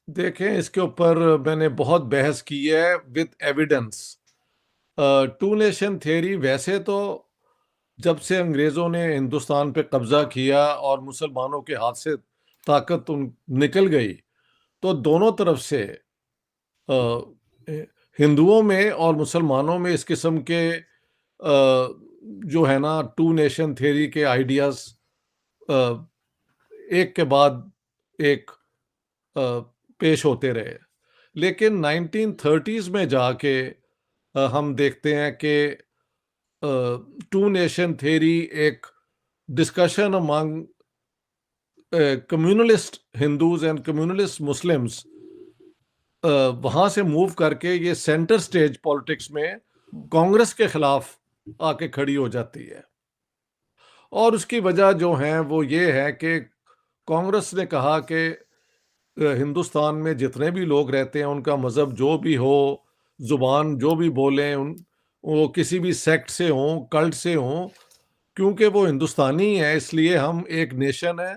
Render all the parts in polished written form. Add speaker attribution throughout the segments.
Speaker 1: देखें, इसके ऊपर मैंने बहुत बहस की है with evidence. Two nation theory वैसे तो जब से अंग्रेज़ों ने हिंदुस्तान पे कब्ज़ा किया और मुसलमानों के हाथ से ताकत निकल गई, तो दोनों तरफ से हिंदुओं में और मुसलमानों में इस किस्म के जो है ना टू नेशन थ्योरी के आइडियाज़ एक के बाद एक पेश होते रहे। लेकिन 1930s में जाके हम देखते हैं कि टू नेशन थ्योरी एक discussion among communalist Hindus and communalist Muslims वहां से मूव करके ये सेंटर स्टेज पॉलिटिक्स में कांग्रेस के खिलाफ आके खड़ी हो जाती है। और उसकी वजह जो है वो ये है कि कांग्रेस ने कहा कि हिंदुस्तान में जितने भी लोग रहते हैं उनका मज़हब जो भी हो, ज़ुबान जो भी बोलें, वो किसी भी सेक्ट से हों, कल्ट से हों, क्योंकि वो हिंदुस्तानी हैं, इसलिए हम एक नेशन है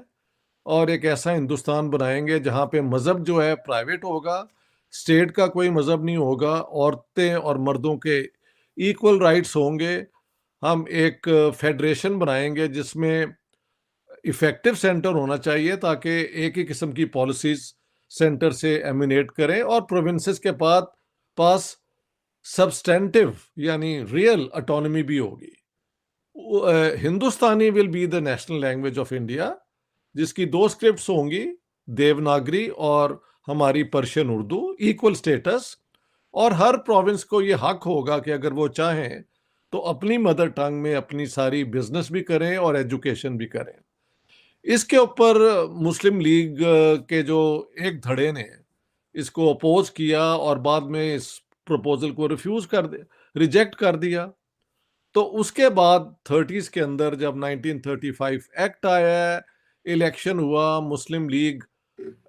Speaker 1: और एक ऐसा हिंदुस्तान बनाएंगे जहाँ पे मज़हब जो है प्राइवेट होगा, स्टेट का कोई मज़हब नहीं होगा, औरतें और मर्दों के इक्वल राइट्स होंगे। हम एक फेडरेशन बनाएंगे जिसमें इफेक्टिव सेंटर होना चाहिए ताकि एक ही किस्म की पॉलिसीज सेंटर से एमिनेट करें और प्रोविंसेस के पास सब्सटेंटिव यानी रियल ऑटोनॉमी भी होगी। Hindustani will be the national language of India, जिसकी दो स्क्रिप्ट्स होंगी, देवनागरी और हमारी पर्शियन उर्दू, इक्वल स्टेटस। और हर प्रोविंस को ये हक होगा कि अगर वो चाहें तो अपनी मदर टंग में अपनी सारी बिजनेस भी करें और एजुकेशन भी करें। इसके ऊपर मुस्लिम लीग के जो एक धड़े ने इसको अपोज किया और बाद में इस प्रपोजल को रिजेक्ट कर दिया। तो उसके बाद 30s के अंदर जब 1935 एक्ट आया, इलेक्शन हुआ, मुस्लिम लीग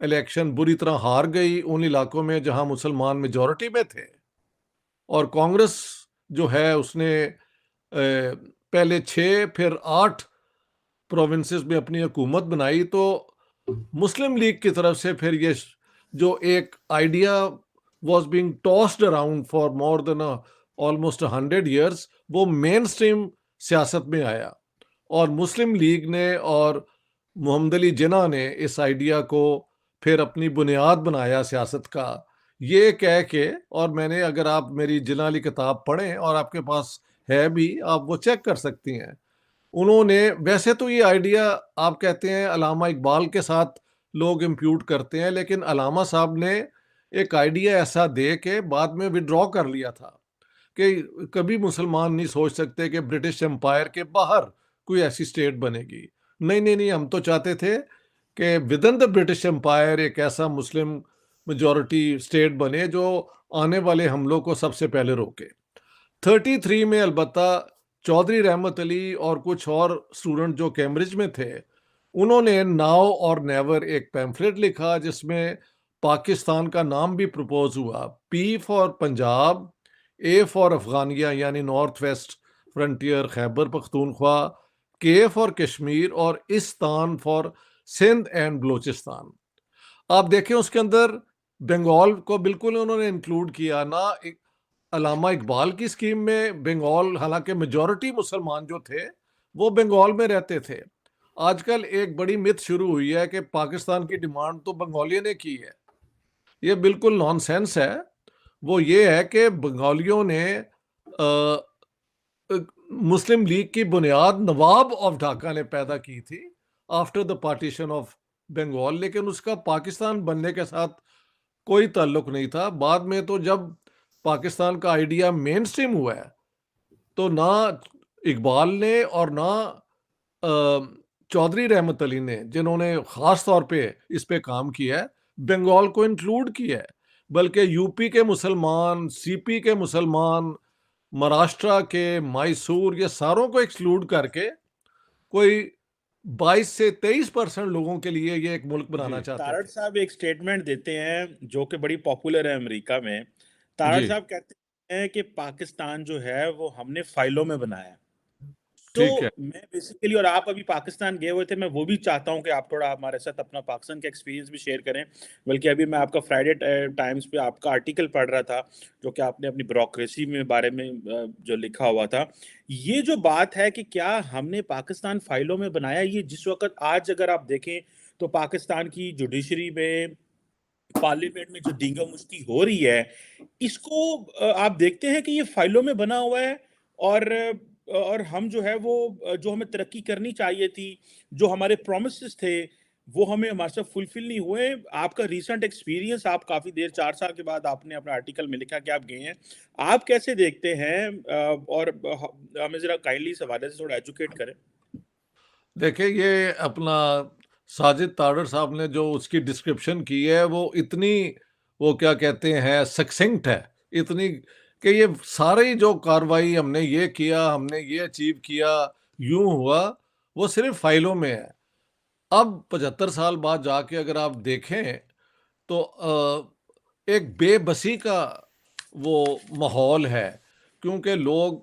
Speaker 1: इलेक्शन बुरी तरह हार गई उन इलाकों में जहां मुसलमान मेजॉरिटी में थे। और कांग्रेस जो है उसने पहले 6 फिर 8 प्रोविंसेस में अपनी हुकूमत बनाई। तो मुस्लिम लीग की तरफ से फिर ये जो एक idea was being tossed around for more than almost 100 years, वो मेन स्ट्रीम सियासत में आया। और मुस्लिम लीग ने और मोहम्मद अली जिन्ना ने इस आइडिया को फिर अपनी बुनियाद बनाया सियासत का, ये कह के। और मैंने, अगर आप मेरी जिन्ना वाली किताब पढ़ें और आपके पास है भी, आप वो चेक कर सकती हैं। उन्होंने, वैसे तो ये आइडिया आप कहते हैं अलामा इकबाल के साथ लोग इम्प्यूट करते हैं, लेकिन अलामा साहब ने एक आइडिया ऐसा दे के बाद में विड्रॉ कर लिया था कि कभी मुसलमान नहीं सोच सकते कि ब्रिटिश एम्पायर के बाहर कोई ऐसी स्टेट बनेगी। नहीं नहीं नहीं, हम तो चाहते थे कि within the British empire एक ऐसा मुस्लिम मेजॉरिटी स्टेट बने जो आने वाले हमलों को सबसे पहले रोके। 33 में अलबत्ता चौधरी रहमत अली और कुछ और स्टूडेंट जो कैम्ब्रिज में थे, उन्होंने नाउ और नेवर एक पैम्फलेट लिखा जिसमें पाकिस्तान का नाम भी प्रपोज हुआ। P for Punjab, A for Afghania यानी north west frontier Khyber Pakhtunkhwa, K for Kashmir और इस्तान फॉर सिंध एंड बलूचिस्तान। आप देखें उसके अंदर बंगाल को बिल्कुल उन्होंने इंक्लूड किया ना। अलामा इकबाल की स्कीम में बंगाल, हालांकि मेजॉरिटी मुसलमान जो थे वो बंगाल में रहते थे। आजकल एक बड़ी मिथ शुरू हुई है कि पाकिस्तान की डिमांड तो बंगालियों ने की है। ये बिल्कुल नॉनसेंस है। वो ये है कि बंगालियों ने मुस्लिम लीग की बुनियाद नवाब ऑफ ढाका ने पैदा की थी after the partition of Bengal, लेकिन उसका पाकिस्तान बनने के साथ कोई ताल्लुक नहीं था। बाद में तो जब पाकिस्तान का आइडिया मेन स्ट्रीम हुआ है, तो ना इकबाल ने और ना चौधरी रहमत अली ने, जिन्होंने ख़ास तौर पे इस पे काम किया है, बंगाल को इंक्लूड किया है। बल्कि यूपी के मुसलमान, सीपी के मुसलमान, महाराष्ट्र के, मैसूर, ये सारों को एक्सक्लूड करके कोई 22 से 23% लोगों के लिए ये एक मुल्क
Speaker 2: जी,
Speaker 1: बनाना चाहते
Speaker 2: तारड़
Speaker 1: थे।
Speaker 2: साहब एक स्टेटमेंट देते हैं जो कि बड़ी पॉपुलर है अमेरिका में। तारड़
Speaker 1: जी।
Speaker 2: साहब कहते हैं कि पाकिस्तान जो है वो हमने फाइलों में बनाया है। तो
Speaker 1: ठीक है।
Speaker 2: मैं बेसिकली, और आप अभी पाकिस्तान गए हुए थे, मैं वो भी चाहता हूँ कि आप थोड़ा हमारे साथ अपना पाकिस्तान का एक्सपीरियंस भी शेयर करें। बल्कि अभी मैं आपका फ्राइडे टाइम्स पे आपका आर्टिकल पढ़ रहा था, जो कि आपने अपनी ब्यूरोक्रेसी में बारे में जो लिखा हुआ था। ये जो बात है कि क्या हमने पाकिस्तान फाइलों में बनाया, ये जिस वक़्त आज अगर आप देखें तो पाकिस्तान की जुडिशरी में, पार्लियामेंट में जो दींगा-मुश्ती हो रही है, इसको आप देखते हैं कि ये फाइलों में बना हुआ है, और हम जो है वो जो हमें तरक्की करनी चाहिए थी, जो हमारे प्रोमिसेस थे, वो हमें हमारे साथ फुलफिल नहीं हुए। आपका रीसेंट एक्सपीरियंस, आप काफ़ी देर 4 साल के बाद आपने अपने आर्टिकल में लिखा कि आप गए हैं। आप कैसे देखते हैं, और हमें ज़रा काइंडली इस हवाले से थोड़ा एजुकेट करें?
Speaker 1: देखिए, ये अपना साजिद ताडर साहब ने जो उसकी डिस्क्रिप्शन की है, वो इतनी, वो क्या कहते हैं, सक्सेंट है, इतनी कि ये सारी जो कार्रवाई हमने ये किया, हमने ये अचीव किया, यूं हुआ, वो सिर्फ फाइलों में है। अब 75 साल बाद जाके अगर आप देखें तो एक बेबसी का वो माहौल है, क्योंकि लोग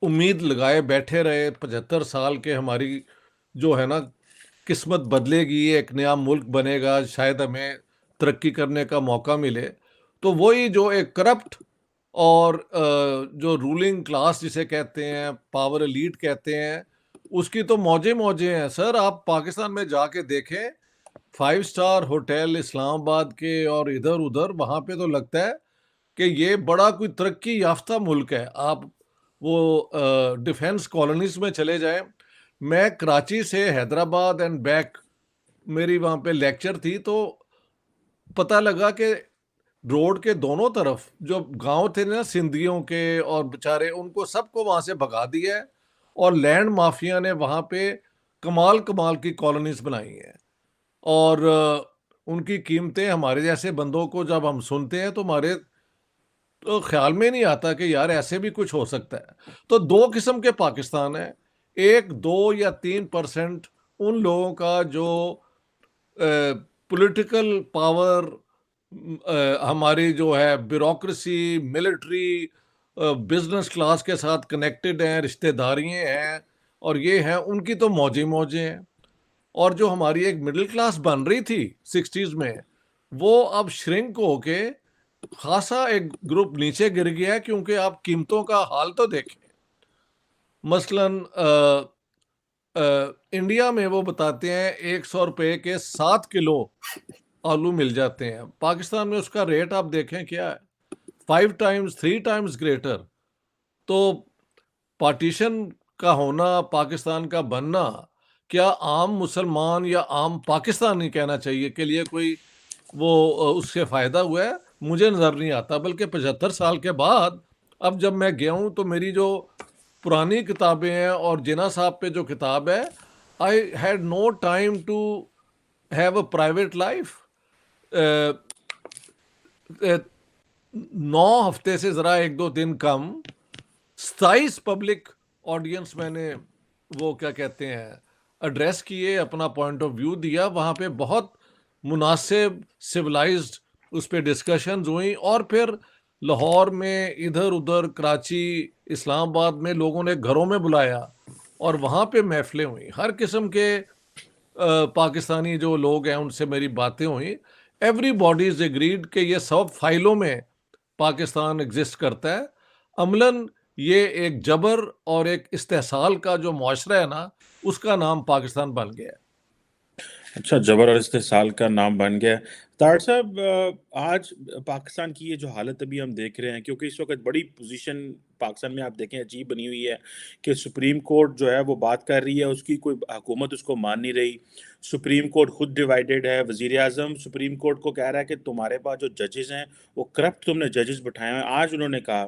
Speaker 1: उम्मीद लगाए बैठे रहे 75 साल के, हमारी जो है ना किस्मत बदलेगी, एक नया मुल्क बनेगा, शायद हमें तरक्की करने का मौका मिले। तो वही जो एक करप्ट और जो रूलिंग क्लास जिसे कहते हैं, पावर एलीट कहते हैं, उसकी तो मौजे मौजे हैं सर। आप पाकिस्तान में जाके देखें, 5 स्टार होटल इस्लामाबाद के और इधर उधर, वहाँ पे तो लगता है कि ये बड़ा कोई तरक्की याफ्ता मुल्क है। आप वो डिफेंस कॉलोनीज में चले जाएं। मैं कराची से हैदराबाद एंड बैक, मेरी वहाँ पे लेक्चर थी, तो पता लगा कि रोड के दोनों तरफ जो गांव थे ना सिंधियों के, और बेचारे उनको सबको वहाँ से भगा दिया है, और लैंड माफिया ने वहाँ पे कमाल कमाल की कॉलोनीज बनाई हैं। और उनकी कीमतें, हमारे जैसे बंदों को जब हम सुनते हैं तो हमारे तो ख्याल में नहीं आता कि यार ऐसे भी कुछ हो सकता है। तो दो किस्म के पाकिस्तान है, एक 2 या 3% उन लोगों का जो पॉलिटिकल पावर, हमारी जो है ब्यूरोक्रेसी, मिलिट्री, बिजनेस क्लास के साथ कनेक्टेड हैं, रिश्तेदारियां हैं, और ये हैं, उनकी तो मौजे मौजे हैं। और जो हमारी एक मिडिल क्लास बन रही थी 60s में, वो अब श्रिंक होके खासा एक ग्रुप नीचे गिर गया है, क्योंकि आप कीमतों का हाल तो देखें। मसलन इंडिया में वो बताते हैं 100 रुपए के 7 किलो आलू मिल जाते हैं, पाकिस्तान में उसका रेट आप देखें क्या है, 5 टाइम्स 3 टाइम्स ग्रेटर। तो पार्टीशन का होना, पाकिस्तान का बनना, क्या आम मुसलमान या आम पाकिस्तानी कहना चाहिए के लिए कोई वो उससे फ़ायदा हुआ है? मुझे नज़र नहीं आता। बल्कि 75 साल के बाद अब जब मैं गया हूँ, तो मेरी जो पुरानी किताबें हैं और जिन्ना साहब पे जो किताब है, I had no time to have a private life. 9 हफ्ते से ज़रा 1-2 दिन कम, 27 पब्लिक ऑडियंस मैंने वो क्या कहते हैं एड्रेस किए, अपना पॉइंट ऑफ व्यू दिया, वहाँ पे बहुत मुनासिब सिविलाइज्ड उस पे डिस्कशंस हुई। और फिर लाहौर में, इधर उधर, कराची, इस्लामाबाद में लोगों ने घरों में बुलाया, और वहाँ पे महफिलें हुई। हर किस्म के पाकिस्तानी जो लोग हैं उनसे मेरी बातें हुई। एवरीबॉडी इज एग्रीड कि ये सब फाइलों में पाकिस्तान एग्जिस्ट करता है। अमलन ये एक जबर और एक इस्तेहसाल का जो मुआशरा है ना, उसका नाम पाकिस्तान बन गया है।
Speaker 2: अच्छा, ज़बरदस्त साल का नाम बन गया है। तार साहब, आज पाकिस्तान की ये जो हालत अभी हम देख रहे हैं, क्योंकि इस वक़्त बड़ी पोज़ीशन पाकिस्तान में आप देखें अजीब बनी हुई है कि सुप्रीम कोर्ट जो है वो बात कर रही है, उसकी कोई हुकूमत उसको मान नहीं रही। सुप्रीम कोर्ट खुद डिवाइडेड है। वज़ीर-ए-आज़म सुप्रीम कोर्ट को कह रहा है कि तुम्हारे पास जो जजेस हैं, वो करप्ट तुमने जजेस बिठाए हैं। आज उन्होंने कहा,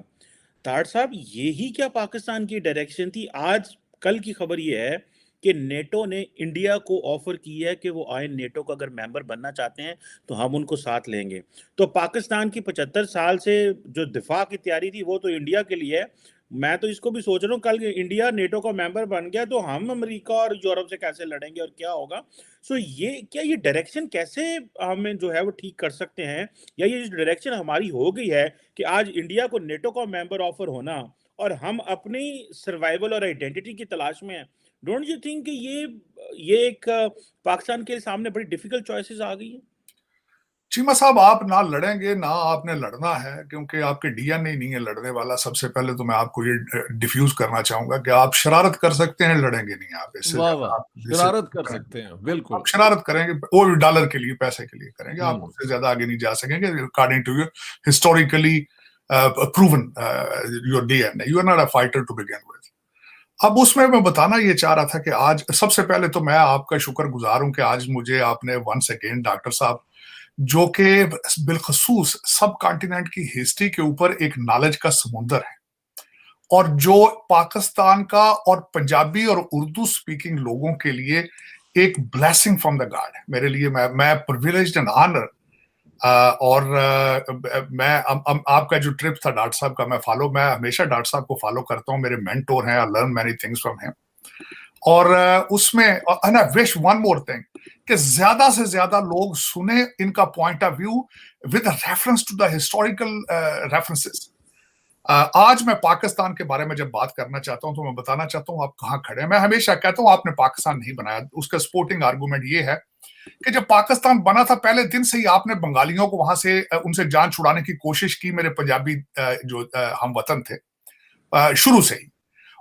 Speaker 2: तार साहब, यही क्या पाकिस्तान की डायरेक्शन थी? आज कल की खबर ये है कि नेटो ने इंडिया को ऑफर की है कि वो आए, नेटो का अगर मेंबर बनना चाहते हैं तो हम उनको साथ लेंगे। तो पाकिस्तान की 75 साल से जो दिफा की तैयारी थी वो तो इंडिया के लिए है। मैं तो इसको भी सोच रहा हूँ, कल इंडिया नेटो का मेंबर बन गया तो हम अमेरिका और यूरोप से कैसे लड़ेंगे और क्या होगा? सो ये क्या, ये डायरेक्शन कैसे हमें जो है वो ठीक कर सकते हैं? या ये जो डायरेक्शन हमारी हो गई है कि आज इंडिया को नेटो का मेंबर ऑफर होना اور ہم اپنی سروائیول اور آئیڈینٹی کی تلاش میں ہیں. ڈونٹ یو تھنک کہ یہ ایک پاکستان کے سامنے بڑی ڈیفیکلٹ چوائسیز آ گئی ہیں؟
Speaker 3: چیمہ صاحب آپ نہ لڑیں گے نہ آپ نے لڑنا ہے کیونکہ آپ کے ڈی این اے نہیں ہے لڑنے والا. سب سے پہلے تو میں آپ کو یہ ڈیفیوز کرنا چاہوں گا کہ آپ شرارت کر سکتے ہیں, لڑیں گے نہیں. آپ اس سے
Speaker 1: واہ
Speaker 3: زیادہ
Speaker 1: واہ
Speaker 3: آپ
Speaker 1: شرارت کر سکتے ہیں بالکل.
Speaker 3: آپ شرارت کریں گے وہ بھی ڈالر کے لیے, پیسے کے لیے کریں گے. آپ
Speaker 1: ہم،
Speaker 3: اس سے زیادہ آگے نہیں جا سکیں گے according to your historically proven your D N A. You are not a fighter to begin with. اب اس میں بتانا یہ چاہ رہا تھا کہ آج سب سے پہلے تو میں آپ کا شکر گزار ہوں کہ آج مجھے آپ نے ونس اگین ڈاکٹر صاحب جو کہ بالخصوص سب کانٹیننٹ کی ہسٹری کے اوپر ایک نالج کا سمندر ہے اور جو پاکستان کا اور پنجابی اور اردو سپیکنگ لوگوں کے لیے ایک بلیسنگ فرام دا گاڈ ہے. میرے لیے میں پرویلیجڈ اینڈ آنر. اور میں آپ کا جو ٹرپ تھا ڈاکٹر صاحب کا میں ہمیشہ ڈاکٹر صاحب کو فالو کرتا ہوں. میرے مینٹور ہیں. I learn many things from him. اور اس میں and I wish one more thing کہ زیادہ سے زیادہ لوگ سنیں ان کا point of view with a reference to the historical references. آج میں پاکستان کے بارے میں جب بات کرنا چاہتا ہوں تو میں بتانا چاہتا ہوں آپ کہاں کھڑے ہیں. میں ہمیشہ کہتا ہوں آپ نے پاکستان نہیں بنایا. اس کا سپورٹنگ آرگومنٹ یہ ہے کہ جب پاکستان بنا تھا پہلے دن سے ہی آپ نے بنگالیوں کو وہاں سے ان سے جان چھڑانے کی کوشش کی. میرے پنجابی جو ہم وطن تھے شروع سے ہی.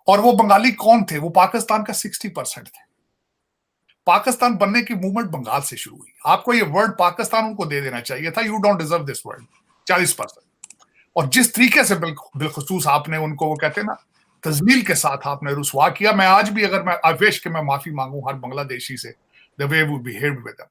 Speaker 3: اور وہ بنگالی کون تھے؟ وہ پاکستان کا 60% تھے. پاکستان بننے کی موومنٹ بنگال سے شروع ہوئی. آپ کو یہ ورڈ پاکستان ان کو دے دینا چاہیے تھا. You don't deserve this word. 40%. اور جس طریقے سے بالخصوص آپ نے ان کو وہ کہتے ہیں نا تذلیل کے ساتھ آپ نے رسوا کیا. میں آج بھی اگر میں آئی وش کہ میں معافی مانگوں ہر بنگلہ دیشی سے the way we behaved with them.